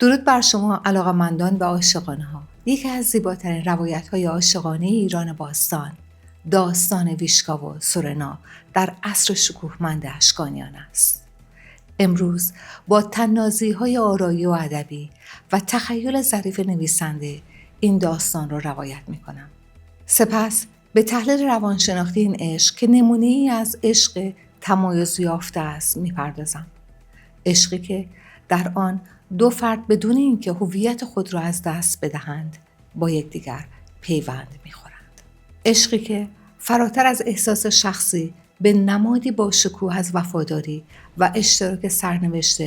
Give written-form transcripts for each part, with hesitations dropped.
درود بر شما علاقه‌مندان و عاشقانه‌ها. یکی از زیباترین روایت‌های عاشقانه ایران باستان، داستان ویشکا و سورنا در عصر شکوهمند اشکانیان است. امروز با طنازی‌های آرایی و ادبی و تخیل ظریف نویسنده این داستان را روایت می‌کنم. سپس به تحلیل روانشناختی این عشق که نمونه‌ای از عشق تمایز یافته است می‌پردازم. عشقی که در آن دو فرد بدون اینکه هویت خود را از دست بدهند با یکدیگر پیوند می‌خورند. عشقی که فراتر از احساس شخصی به نمادی با شکوه از وفاداری و اشتراک سرنوشت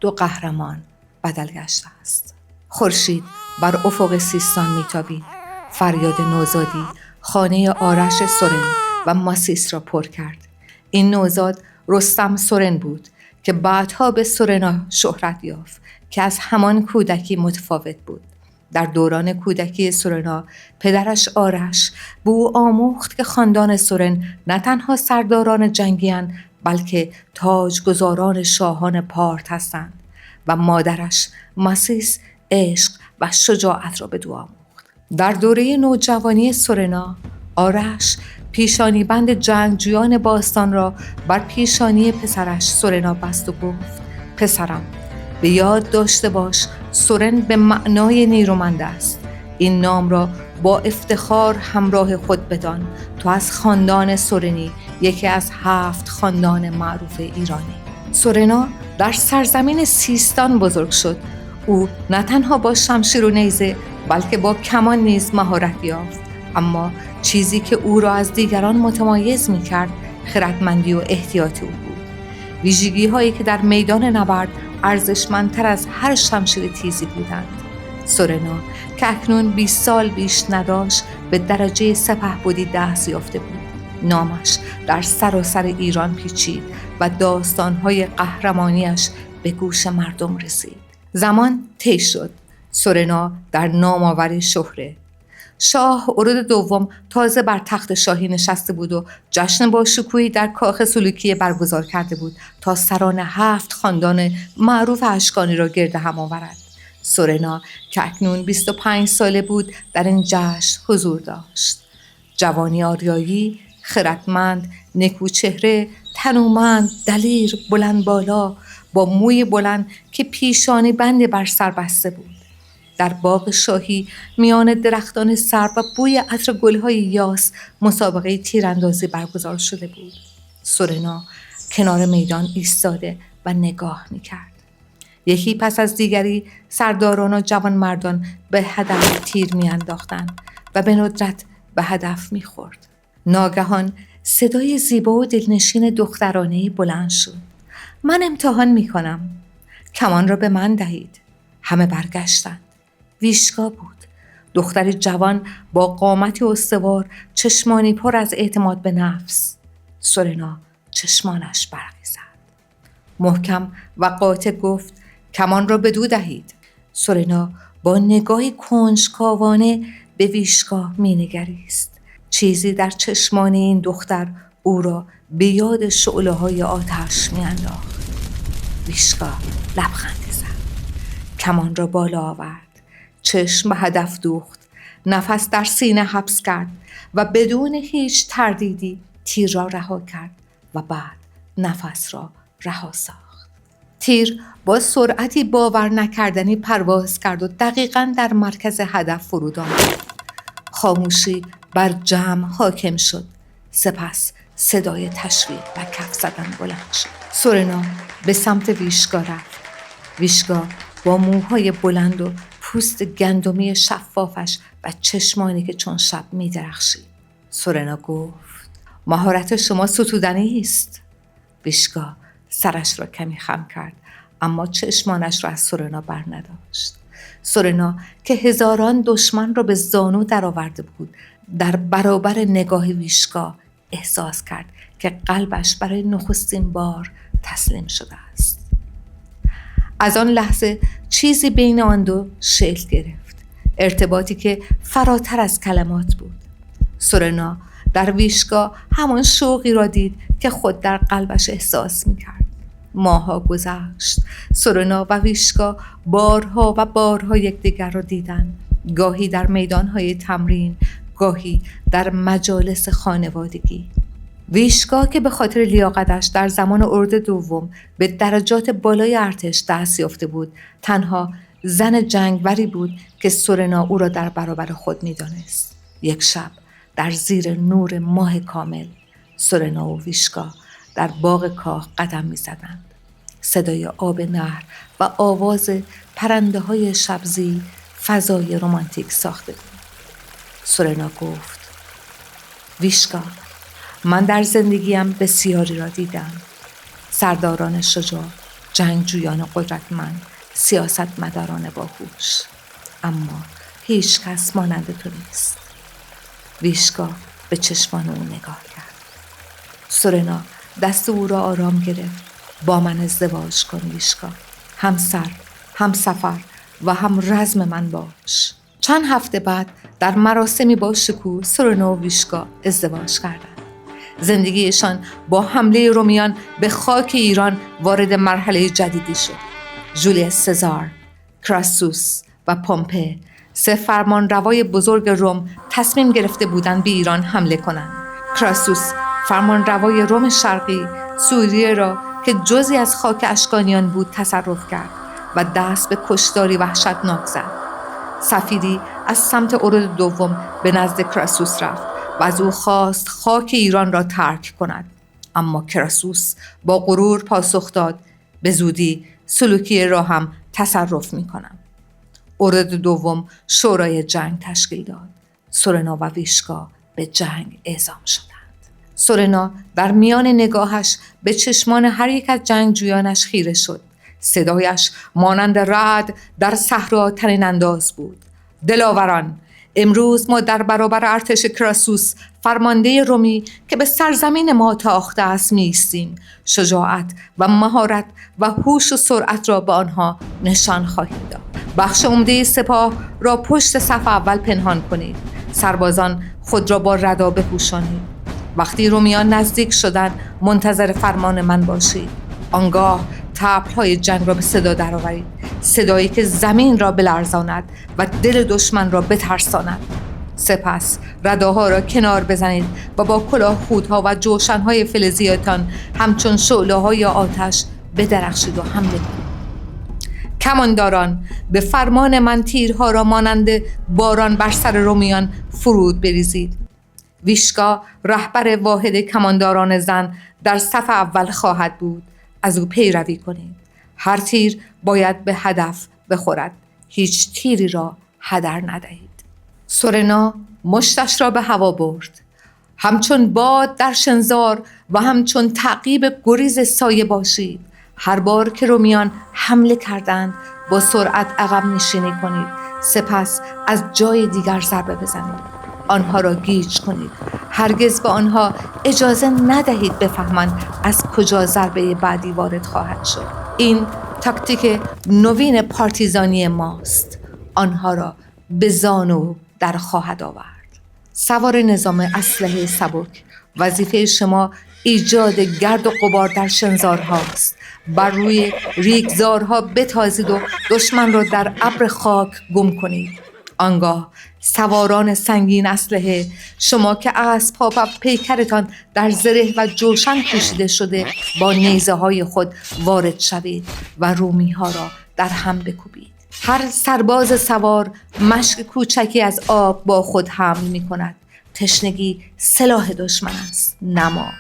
دو قهرمان بدل گشته است. خورشید بر افق سیستان میتابید. فریاد نوزادی خانه آرش سورن و ماسیس را پر کرد. این نوزاد رستم سورن بود که بعدها به سورنا شهرت یافت که از همان کودکی متفاوت بود. در دوران کودکی سورنا پدرش آرش به او آموخت که خاندان سورن نه تنها سرداران جنگی‌اند بلکه تاجگذاران شاهان پارت هستند و مادرش ماسیس عشق و شجاعت را به او آموخت. در دوره نوجوانی سورنا آرش پیشانی بند جنگجویان باستان را بر پیشانی پسرش سورنا بست و گفت: پسرم، به یاد داشته باش سورن به معنای نیرومند است. این نام را با افتخار همراه خود بدان. تو از خاندان سورنی، یکی از 7 خاندان معروف ایرانی. سورنا در سرزمین سیستان بزرگ شد. او نه تنها با شمشیر و نیزه بلکه با کمان نیز مهارت یافت، اما چیزی که او را از دیگران متمایز می‌کرد خردمندی و احتیاط او بود. ویژگی هایی که در میدان نبرد ارزشمندتر از هر شمشیر تیزی بودند. سورنا که اکنون 20 سال بیش نداشت به درجه سپهبدی دست یافته بود. نامش در سراسر ایران پیچید و داستان‌های قهرمانیش به گوش مردم رسید. زمان طی شد. سورنا در نام‌آور شهره. شاه اورد دوم تازه بر تخت شاهی نشسته بود و جشن با شکوهی در کاخ سلوکیه برگزار کرده بود تا سران 7 خاندان معروف اشکانی را گرد هم آورد. سورنا که اکنون 25 ساله بود در این جشن حضور داشت. جوانی آریایی، خردمند، نکوچهره، تنومند، دلیر، بلند بالا، با موی بلند که پیشانی بند بر سر بسته بود. در باغ شاهی میان درختان سرو و بوی عطر گل‌های یاس مسابقه تیراندازی برگزار شده بود. سورنا کنار میدان ایستاده و نگاه می‌کرد. یکی پس از دیگری سرداران و جوانمردان به هدف تیر می‌انداختند و به ندرت به هدف می‌خورد. ناگهان صدای زیبا و دلنشین دخترانه‌ای بلند شد: من امتحان می‌کنم. کمان را به من دهید. همه برگشتند. ویشکا بود. دختری جوان با قامتی استوار، چشمانی پر از اعتماد به نفس. سورنا چشمانش برقی زد. محکم و قاطع گفت: کمان را بدو دهید. سورنا با نگاهی کنجکاوانه به ویشکا می‌نگریست. چیزی در چشمان این دختر او را به یاد شعله‌های آتش می‌انداخت. ویشکا لبخندی زد. کمان را بالا آورد. چشم به هدف دوخت. نفس در سینه حبس کرد و بدون هیچ تردیدی تیر را رها کرد و بعد نفس را رها ساخت. تیر با سرعتی باور نکردنی پرواز کرد و دقیقاً در مرکز هدف فرود آمد. خاموشی بر جمع حاکم شد. سپس صدای تشویق و کف زدن بلند شد. سورنا به سمت ویشکا رفت. ویشکا با موهای بلند و پوست گندمی شفافش و چشمانی که چون شب می درخشید. سورنا گفت: مهارت شما ستودنی است. ویشکا سرش را کمی خم کرد اما چشمانش را از سورنا بر نداشت. سورنا که هزاران دشمن را به زانو درآورده بود، در برابر نگاه ویشکا احساس کرد که قلبش برای نخستین بار تسلیم شده است. از آن لحظه چیزی بین آن دو شکل گرفت. ارتباطی که فراتر از کلمات بود. سورنا در ویشکا همان شوقی را دید که خود در قلبش احساس می‌کرد. ماها گذشت. سورنا و ویشکا بارها و بارها یکدیگر را دیدند، گاهی در میدانهای تمرین، گاهی در مجالس خانوادگی. ویشکا که به خاطر لیاقتش در زمان اردو دوم به درجات بالای ارتش دست یافته بود، تنها زن جنگوری بود که سورنا او را در برابر خود می‌دانست. یک شب در زیر نور ماه کامل، سورنا و ویشکا در باغ کاه قدم می‌زدند. صدای آب نهر و آواز پرنده‌های شبزی فضای رمانتیک ساخته بود. سورنا گفت: ویشکا، من در زندگیم بسیاری را دیدم. سرداران شجاع، جنگجویان قدرتمند، سیاستمداران باهوش، اما هیچ کس مانند تو نیست. ویشکا به چشمان او نگاه کرد. سورنا دست او را آرام گرفت. با من ازدواج کن ویشکا. همسر، هم سفر و هم رزم من باش. چند هفته بعد در مراسمی با شکوه سورنا و ویشکا ازدواج کردند. زندگیشان با حمله رومیان به خاک ایران وارد مرحله جدیدی شد. جولیوس سزار، کراسوس و پومپه، سه فرمانروای بزرگ روم، تصمیم گرفته بودند به ایران حمله کنند. کراسوس، فرمانروای روم شرقی، سوریه را که جزئی از خاک اشکانیان بود تصرف کرد و دست به کشتاری وحشتناک زد. سفیری از سمت اورد دوم به نزد کراسوس رفت و از او خواست خاک ایران را ترک کند، اما کراسوس با غرور پاسخ داد: به زودی سلوکی را هم تصرف می کنم. اورد دوم شورای جنگ تشکیل داد. سورنا و ویشکا به جنگ اعزام شدند. سورنا در میان نگاهش به چشمان هر یک از جنگجویانش خیره شد. صدایش مانند رعد در صحرا طنین انداز بود: دلاوران، امروز ما در برابر ارتش کراسوس، فرمانده رومی که به سرزمین ما تاخته است می‌ایستیم. شجاعت و مهارت و هوش و سرعت را به آنها نشان خواهیم داد. بخش عمده سپاه را پشت صف اول پنهان کنید. سربازان خود را با ردا بپوشانید. وقتی رومیان نزدیک شدند منتظر فرمان من باشید. آنگاه طبل‌های جنگ را به صدا درآورید، صدایی که زمین را بلرزاند و دل دشمن را بترساند. سپس رداها را کنار بزنید و با کلاهخودها و جوشن‌های فلزیتان همچون شعله‌های آتش بدرخشید و حمله کنید. کمانداران، به فرمان من تیرها را مانند باران بر سر رومیان فرود بریزید. ویشکا، رهبر واحد کمانداران زن، در صف اول خواهد بود. از او پیروی کنید. هر تیر باید به هدف بخورد. هیچ تیری را هدر ندهید. سورنا مشتش را به هوا برد. همچون باد در شنزار و همچون تعقیب گریز سایه باشید. هر بار که رومیان حمله کردند با سرعت عقب نشینی کنید. سپس از جای دیگر ضربه بزنید. آنها را گیج کنید. هرگز به آنها اجازه ندهید بفهمند از کجا ضربه بعدی وارد خواهد شد. این تاکتیک نوین پارتیزانی ماست. آنها را به زانو در خواهد آورد. سوار نظام اسلحه سبک، وظیفه شما ایجاد گرد و غبار در شنزارهاست. بر روی ریگزارها بتازید و دشمن را در ابر خاک گم کنید. آنگاه سواران سنگین اسلحه، شما که اسب‌ها و پیکرتان در زره و جوشن پوشیده شده، با نیزه های خود وارد شوید و رومی‌ها را در هم بکوبید. هر سرباز سوار مشک کوچکی از آب با خود حمل می کند. تشنگی سلاح دشمن است، نما.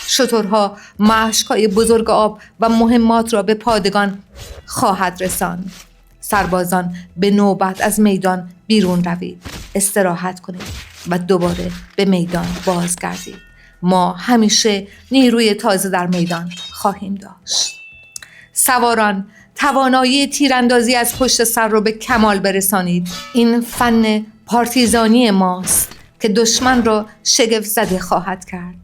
شترها مشک‌های بزرگ آب و مهمات را به پادگان خواهد رساند. سربازان به نوبت از میدان بیرون روید، استراحت کنید و دوباره به میدان بازگردید. ما همیشه نیروی تازه در میدان خواهیم داشت. سواران، توانایی تیراندازی از پشت سر را به کمال برسانید. این فن پارتیزانی ماست که دشمن را شگفت زده خواهد کرد.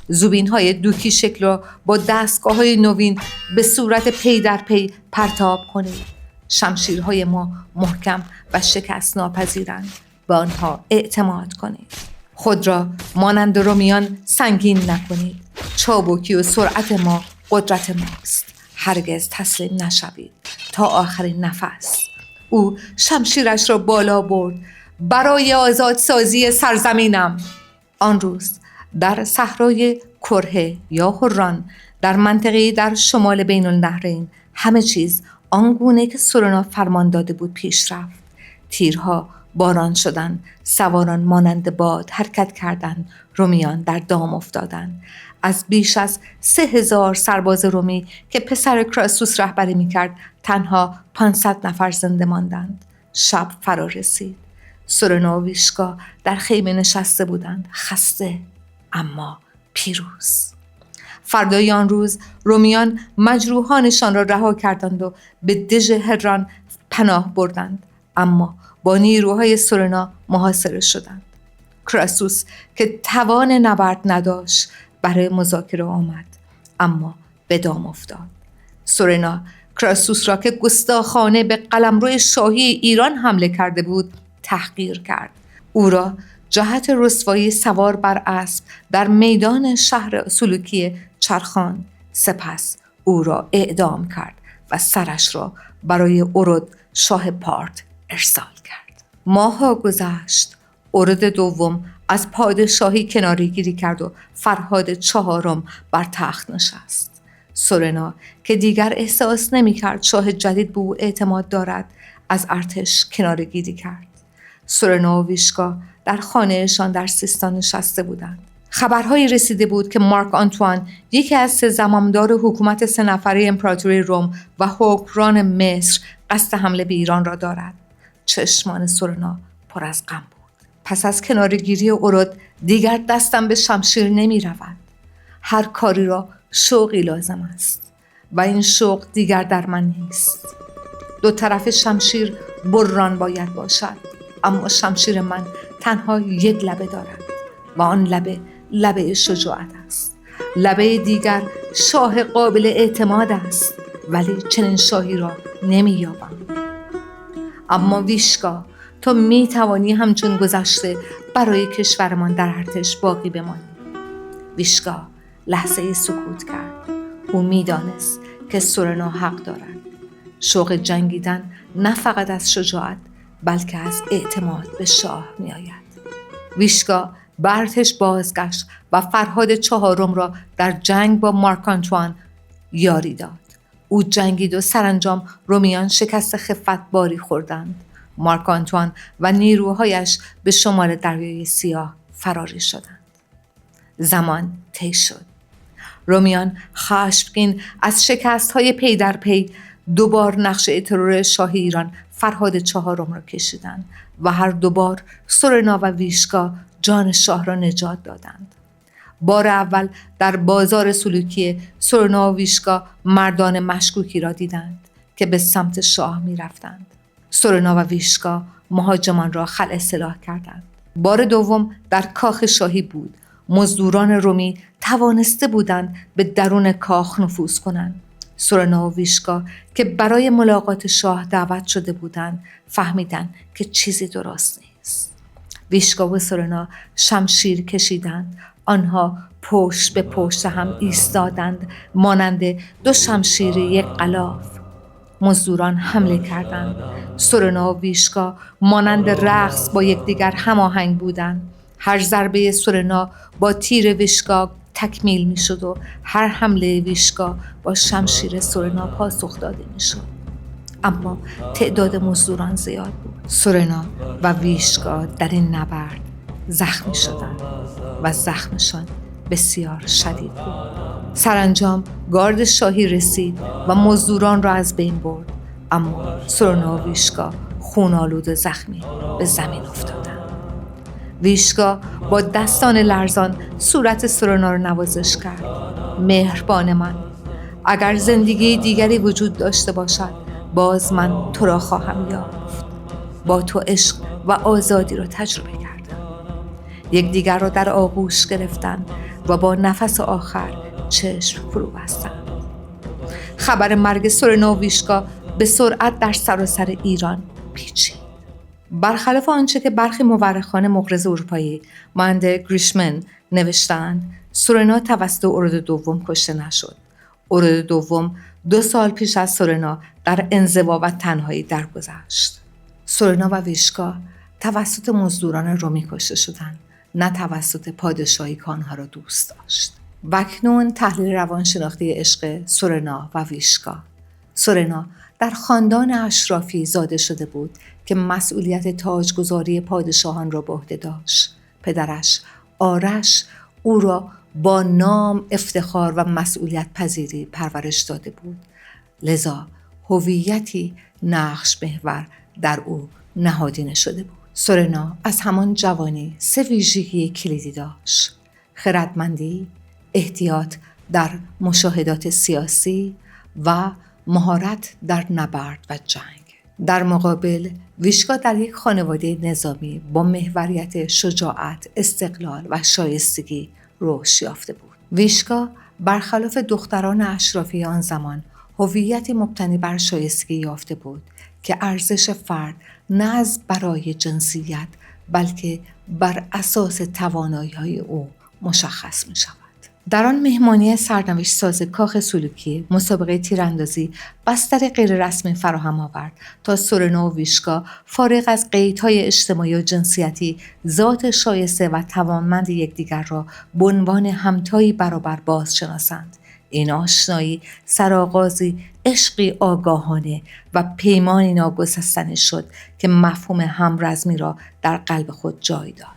زوبین‌های دوکی شکل را با دستگاه‌های نوین به صورت پی در پی پرتاب کنید. شمشیرهای ما محکم و شکست ناپذیرند. به آنها اعتماد کنید. خود را مانند رومیان سنگین نکنید. چابکی و سرعت ما قدرت ماست. هرگز تسلیم نشوید تا آخرین نفس. او شمشیرش را بالا برد برای آزادسازی سرزمینم. آن روز در صحرای کره یا حران در منطقه‌ای در شمال بین النهرین همه چیز آنگونه که سورنا فرمان داده بود پیش رفت. تیرها باران شدند، سواران مانند باد حرکت کردند، رومیان در دام افتادند. از بیش از 3000 سرباز رومی که پسر کراسوس رهبری می‌کرد تنها 500 نفر زنده ماندند. شب فرا رسید. سورنا و ویشکا در خیمه نشسته بودند، خسته اما پیروز. فردای آن روز رومیان مجروحانشان را رها کردند و به دژ هران پناه بردند، اما با نیروهای سورنا محاصره شدند. کراسوس که توان نبرد نداشت برای مذاکره آمد، اما به دام افتاد. سورنا کراسوس را که گستاخانه به قلمرو شاهی ایران حمله کرده بود تحقیر کرد. او را جهت رسوایی سوار بر اسب در میدان شهر سلوکی چرخان، سپس او را اعدام کرد و سرش را برای اورد شاه پارت ارسال کرد. ماه‌ها گذشت. اورد دوم از پادشاهی کناره‌گیری کرد و فرهاد چهارم بر تخت نشست. سورنا که دیگر احساس نمی‌کرد شاه جدید به او اعتماد دارد، از ارتش کناره‌گیری کرد. سورنا و ویشکا در خانه‌شان در سیستان نشسته بودند. خبرهایی رسیده بود که مارک آنتوان، یکی از 3 زمامدار حکومت 3 نفره امپراتوری روم و حکمران مصر، قصد حمله به ایران را دارد. چشمان سورنا پر از غم بود. پس از کناره‌گیری اورد دیگر دستم به شمشیر نمی رود. هر کاری را شوقی لازم است و این شوق دیگر در من نیست. 2 طرف شمشیر بران باید باشد، اما شمشیر من تنها 1 لبه دارد و آن لبه شجاعت است. لبه دیگر شاه قابل اعتماد است، ولی چنین شاهی را نمی یابم. اما ویشکا، تو می توانی همچون گذشته برای کشورمان در ارتش باقی بمانی. ویشکا لحظه سکوت کرد. او می دانست که سورنا حق دارد. شوق جنگیدن نه فقط از شجاعت بلکه از اعتماد به شاه می آید. ویشکا به ارتش بازگشت و فرهاد چهارم را در جنگ با مارک آنتوان یاری داد. او جنگید و سرانجام رومیان شکست خفت باری خوردند. مارک آنتوان و نیروهایش به شمال دریای سیاه فراری شدند. زمان طی شد. رومیان خشمگین از شکست‌های پی در پی 2 بار نقشه ترور شاه ایران فرهاد چهارم را کشیدند و هر 2 بار سورنا و ویشکا جان شاه را نجات دادند. بار اول در بازار سلوکی سورنا و ویشکا مردان مشکوکی را دیدند که به سمت شاه می رفتند. سورنا و ویشکا مهاجمان را خلع سلاح کردند. بار دوم در کاخ شاهی بود. مزدوران رومی توانسته بودند به درون کاخ نفوذ کنند. سورنا و ویشکا که برای ملاقات شاه دعوت شده بودند فهمیدند که چیزی درست نیست. ویشکا و سورنا شمشیر کشیدند. آنها پشت به پشت هم ایستادند مانند 2 شمشیر یک غلاف. مزدوران حمله کردند. سورنا و ویشکا مانند رقص با یکدیگر هماهنگ بودند. هر ضربه سورنا با تیر ویشکا تکمیل می شد و هر حمله ویشکا با شمشیر سورنا پاسخ داده می شد. اما تعداد مزدوران زیاد بود. سورنا و ویشکا در این نبرد زخمی شدند و زخمشان بسیار شدید بود. سرانجام گارد شاهی رسید و مزدوران را از بین برد، اما سورنا و ویشکا خون‌آلود و زخمی به زمین افتادند. ویشکا با دستان لرزان صورت سورنا را نوازش کرد. مهربان من، اگر زندگی دیگری وجود داشته باشد باز من تو را خواهم یافت. با تو عشق و آزادی را تجربه کردم. یکدیگر را در آغوش گرفتند و با نفس آخر چشم فرو بستند. خبر مرگ سورنا و ویشکا به سرعت در سراسر ایران پیچید. برخلاف آنچه که برخی مورخان مغرض اروپایی مانند گریشمن نوشتند، سورنا توسط اورد دوم کشته نشد. اورد دوم 2 سال پیش از سورنا در انزوا و تنهایی درگذشت. سورنا و ویشکا توسط مزدوران رومی کشته شدند، نه توسط پادشاهی که آنها را دوست داشت. و اکنون تحلیل روانشناختی عشق سورنا و ویشکا. سورنا در خاندان اشرافی زاده شده بود که مسئولیت تاجگذاری پادشاهان را به عهده داشت. پدرش آرش او را با نام، افتخار و مسئولیت پذیری پرورش داده بود، لذا هویتی نقش محور در او نهادینه شده بود. سورنا از همان جوانی 3 ویژگی کلیدی داشت: خردمندی، احتیاط در مشاهدات سیاسی و مهارت در نبرد و جنگ. در مقابل ویشکا در یک خانواده نظامی با محوریت شجاعت، استقلال و شایستگی رشد یافته بود. ویشکا برخلاف دختران اشرافی آن زمان هویتی مبتنی بر شایستگی یافته بود که ارزش فرد نه از برای جنسیت بلکه بر اساس توانایی‌های او مشخص می شود. در آن مهمانی سرنوشت ساز کاخ سلوکی مسابقه تیراندازی بستر غیررسمی فراهم آورد تا سورنا و ویشکا فارغ از قیدهای اجتماعی و جنسیتی ذات شایسته و توانمند یکدیگر را به عنوان همتایی برابر بازشناسند. این آشنایی سرآغازی عشقی آگاهانه و پیمانی ناگسستنی شد که مفهوم همرزمی را در قلب خود جای داد.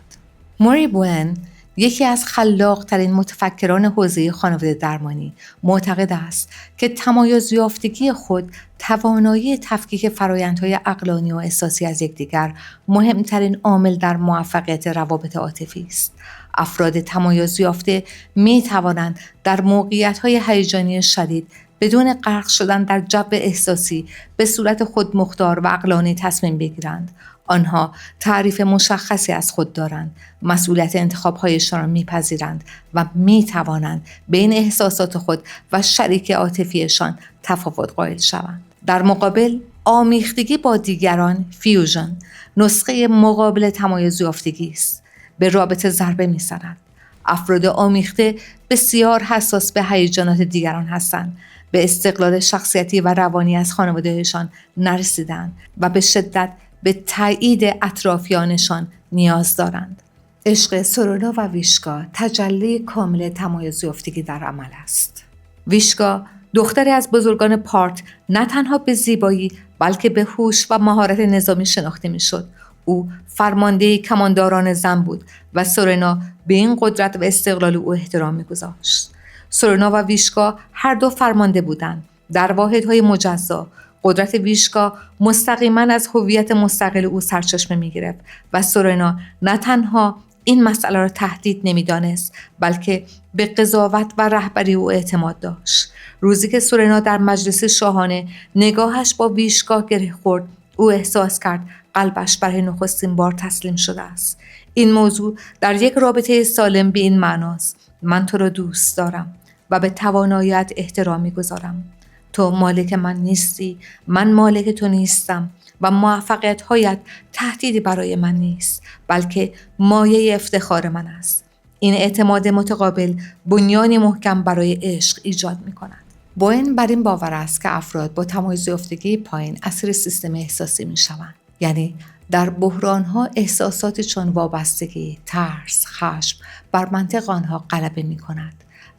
موری بوئن، یکی از خلاق‌ترین متفکران حوزه خانواده درمانی، معتقد است که تمایز یافتگی خود توانایی تفکیک فرآیندهای عقلانی و احساسی از یکدیگر مهمترین عامل در موفقیت روابط عاطفی است. افراد تمایز یافته می توانند در موقعیت‌های هیجانی شدید بدون غرق شدن در جو احساسی به صورت خودمختار و عقلانی تصمیم بگیرند. آنها تعریف مشخصی از خود دارند، مسئولیت انتخاب‌هایشان را می‌پذیرند و می‌توانند بین احساسات خود و شریک عاطفیشان تفاوت قائل شوند. در مقابل، آمیختگی با دیگران، فیوژن، نسخه مقابل تمایز یافتگی است. به رابطه ضربه می‌زند. افراد آمیخته بسیار حساس به هیجانات دیگران هستند، به استقلال شخصیتی و روانی از خانواده‌شان نرسیدند و به شدت به تایید اطرافیانشان نیاز دارند. عشق سورنا و ویشکا تجلی کامل تمایز یافتگی در عمل است. ویشکا دختری از بزرگان پارت نه تنها به زیبایی بلکه به هوش و مهارت نظامی شناخته میشد. او فرمانده کمانداران زن بود و سورنا به این قدرت و استقلال او احترام می‌گذاشت. سورنا و ویشکا هر دو فرمانده بودند در واحدهای مجزا. قدرت ویشکا مستقیما از هویت مستقل او سرچشمه می‌گرفت و سورنا نه تنها این مسئله را تهدید نمی‌دانست بلکه به قضاوت و رهبری او اعتماد داشت. روزی که سورنا در مجلس شاهانه نگاهش با ویشکا گره خورد، او احساس کرد قلبش برای نخستین بار تسلیم شده است. این موضوع در یک رابطه سالم به این معناست: من تو را دوست دارم و به توانایی‌ات احترام می‌گذارم. تو مالک من نیستی، من مالک تو نیستم و موفقیت‌هایت تهدیدی برای من نیست بلکه مایه افتخار من است. این اعتماد متقابل بنیانی محکم برای عشق ایجاد می‌کند. بوئن بر این باور است که افراد با تمایز یافتگی پایین اسیر سیستم احساسی می‌شوند. یعنی در بحران‌ها احساساتی چون وابستگی، ترس، خشم بر منطق آنها غلبه می‌کند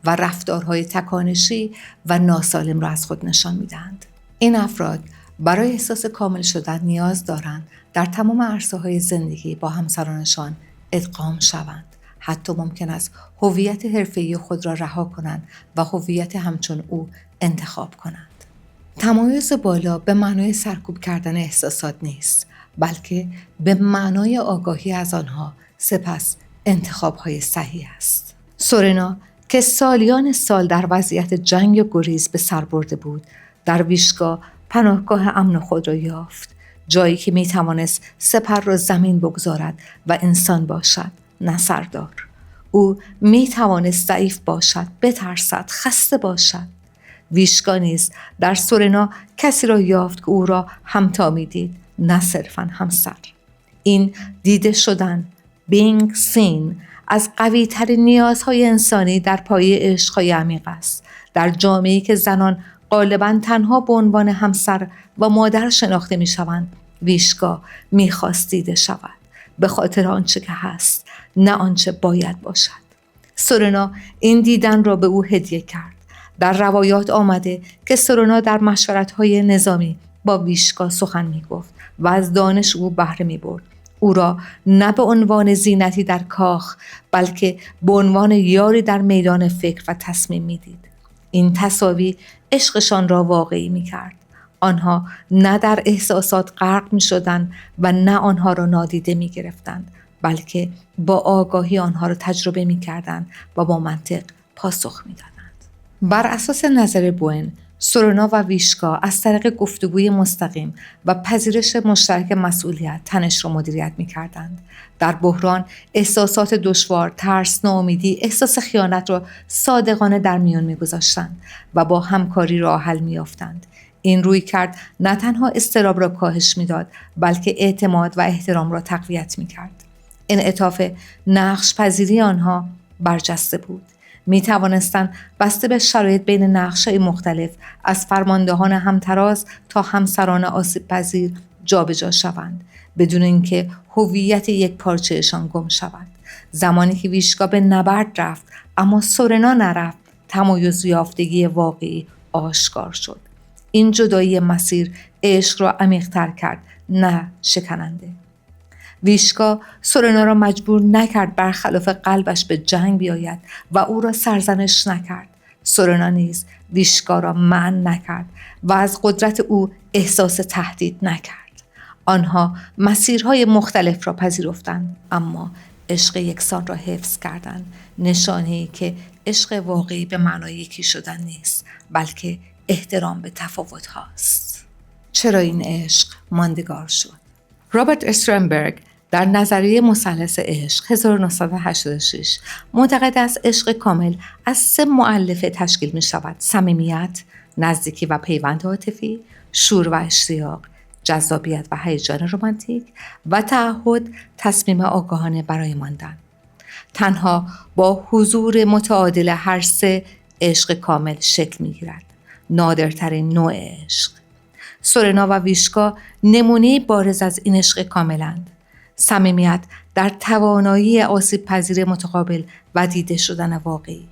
و رفتارهای تکانشی و ناسالم را از خود نشان می‌دهند. این افراد برای احساس کامل شدن نیاز دارند در تمام عرصه‌های زندگی با همسرانشان ادغام شوند. حتی ممکن است هویت حرفه‌ای خود را رها کنند و هویت همچون او انتخاب کنند. تمایز بالا به معنای سرکوب کردن احساسات نیست، بلکه به معنای آگاهی از آنها سپس انتخاب‌های صحیح است. سورنا که سالیان سال در وضعیت جنگ و گریز به سر برده بود، در ویشکا پناهگاه امن خود را یافت، جایی که می توانست سپر را زمین بگذارد و انسان باشد، نه سردار. او می توانست ضعیف باشد، بترسد، خسته باشد. ویشکا نیز در سورنا کسی را یافت که او را همتا می دید، نه صرفاً همسر. این دیده شدن، being seen، از قوی ترین نیازهای انسانی در پایه عشقهای عمیق است. در جامعه‌ای که زنان غالباً تنها به عنوان همسر و مادر شناخته می‌شوند، ویشکا می‌خواست دیده شود، به خاطر آنچه که هست، نه آنچه باید باشد. سورنا این دیدن را به او هدیه کرد. در روایات آمده که سورنا در مشورت‌های نظامی با ویشکا سخن می‌گفت و از دانش او بهره می‌برد. او را نه به عنوان زینتی در کاخ، بلکه به عنوان یاری در میدان فکر و تصمیم می‌دید. این تساوی عشقشان را واقعی می‌کرد. آنها نه در احساسات غرق می‌شدند و نه آنها را نادیده می‌گرفتند، بلکه با آگاهی آنها را تجربه می‌کردند و با منطق پاسخ می‌دادند. بر اساس نظر بوئن، سورنا و ویشکا از طریق گفتگوی مستقیم و پذیرش مشترک مسئولیت تنش را مدیریت می‌کردند. در بحران، احساسات دشوار، ترس، ناامیدی، احساس خیانت را صادقانه در میان می‌گذاشتند و با همکاری راه حل می‌یافتند. این رویکرد نه تنها اضطراب را کاهش می‌داد، بلکه اعتماد و احترام را تقویت می‌کرد. انعطاف نقش پذیری آنها برجسته بود. می توانستند بسته به شرایط بین نقش‌های مختلف از فرماندهان همتراز تا همسران آسیب پذیر جابجا شوند، بدون اینکه هویت یک پارچه‌شان گم شود. زمانی که ویشکا به نبرد رفت اما سورنا نرفت، تمایز یافتگی واقعی آشکار شد. این جدایی مسیر عشق را عمیق‌تر کرد، نه شکننده. ویشکا سورنا را مجبور نکرد برخلاف قلبش به جنگ بیاید و او را سرزنش نکرد. سورنا نیز ویشکا را منع نکرد و از قدرت او احساس تهدید نکرد. آنها مسیرهای مختلف را پذیرفتند، اما عشق یکسان را حفظ کردند، نشانه‌ای که عشق واقعی به معنای یکی شدن نیست، بلکه احترام به تفاوت هاست. چرا این عشق ماندگار شد؟ رابرت استرنبرگ در نظریه مثلث عشق 1986 معتقد است عشق کامل از 3 مؤلفه تشکیل می شود: صمیمیت، نزدیکی و پیوند عاطفی، شور و اشتیاق، جذابیت و هیجان رمانتیک و تعهد، تصمیم آگاهانه برای ماندن. تنها با حضور متعادل هر 3 عشق کامل شکل می گیرد. نادرترین نوع عشق. سورنا و ویشکا نمونه بارز از این عشق کاملند. صمیمیت در توانایی آسیب پذیر متقابل و دیده شدن واقعی.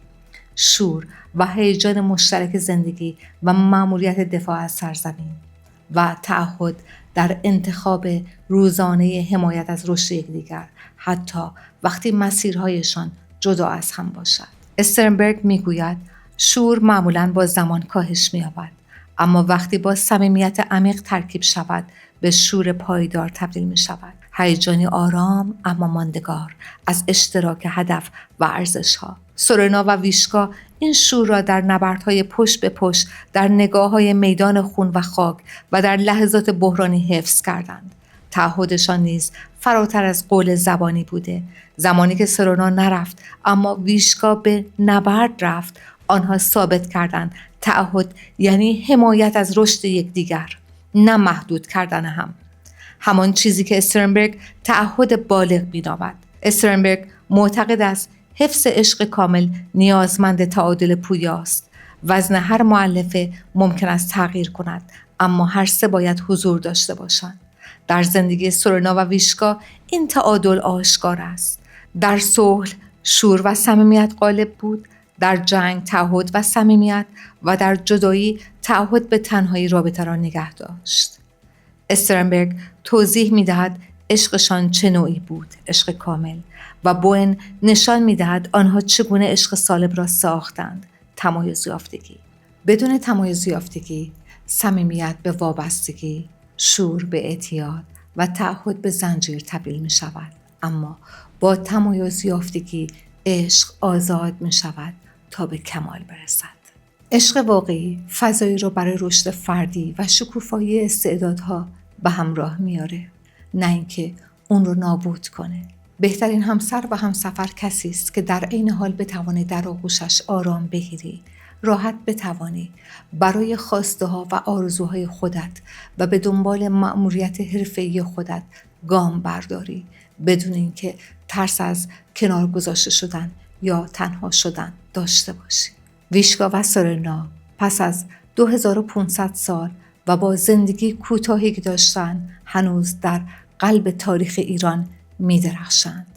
شور و هیجان مشترک زندگی و مأموریت دفاع از سرزمین. و تعهد در انتخاب روزانه حمایت از رشد یکدیگر، حتی وقتی مسیرهایشان جدا از هم باشد. استرنبرگ میگوید شور معمولاً با زمان کاهش می‌یابد، اما وقتی با صمیمیت عمیق ترکیب شود به شور پایدار تبدیل می شود. هیجانی آرام اما ماندگار از اشتراک هدف و ارزش‌ها. سورنا و ویشکا این شور را در نبردهای پشت به پشت، در نگاه‌های میدان خون و خاک و در لحظات بحرانی حفظ کردند. تعهدشان نیز فراتر از قول زبانی بوده. زمانی که سورنا نرفت اما ویشکا به نبرد رفت، آنها ثابت کردند تعهد یعنی حمایت از رشد یکدیگر، نه محدود کردن هم. همان چیزی که استرنبرگ تعهد بالغ می‌نامد. استرنبرگ معتقد است حفظ عشق کامل نیازمند تعادل پویاست. وزن هر مؤلفه ممکن است تغییر کند، اما هر 3 باید حضور داشته باشند. در زندگی سورنا و ویشکا این تعادل آشکار است. در صلح شور و صمیمیت غالب بود، در جنگ تعهد و صمیمیت و در جدایی تعهد به تنهایی رابطه را نگه داشت. استرنبرگ توضیح می‌دهد عشقشان چه نوعی بود، عشق کامل، و بوئن نشان می‌دهد آنها چگونه عشق سالم را ساختند، تمایز یافتگی. بدون تمایز یافتگی، صمیمیت به وابستگی، شور به اعتیاد و تعهد به زنجیر تبدیل می‌شود. اما با تمایز یافتگی عشق آزاد می‌شود تا به کمال برسد. عشق واقعی فضایی رو برای رشد فردی و شکوفایی استعدادها به همراه میاره، نه اینکه اون رو نابود کنه. بهترین همسر و همسفر کسی است که در عین حال بتوانی در آغوشش آرام بگیری، راحت بتوانی برای خواسته ها و آرزوهای خودت و به دنبال مأموریت حرفه‌ای خودت گام برداری، بدون اینکه ترس از کنار گذاشته شدن یا تنها شدن داشته باشی. ویشکا و سورنا پس از 2 2500 سال و با زندگی کوتاهی که داشتن هنوز در قلب تاریخ ایران می درخشند.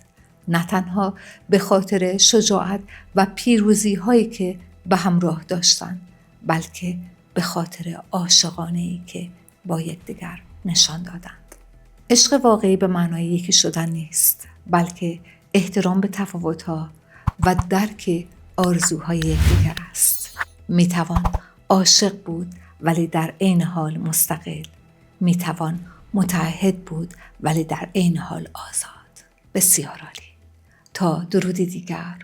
نه تنها به خاطر شجاعت و پیروزی هایی که به همراه داشتند، بلکه به خاطر عاشقانه‌ای که با یکدیگر نشان دادند. عشق واقعی به معنای یکی شدن نیست، بلکه احترام به تفاوت‌ها و درک آرزوهای یکدیگر است. میتوان عاشق بود ولی در عین حال مستقل. میتوان متعهد بود ولی در عین حال آزاد. بسیار عالی. تا درودی دیگر.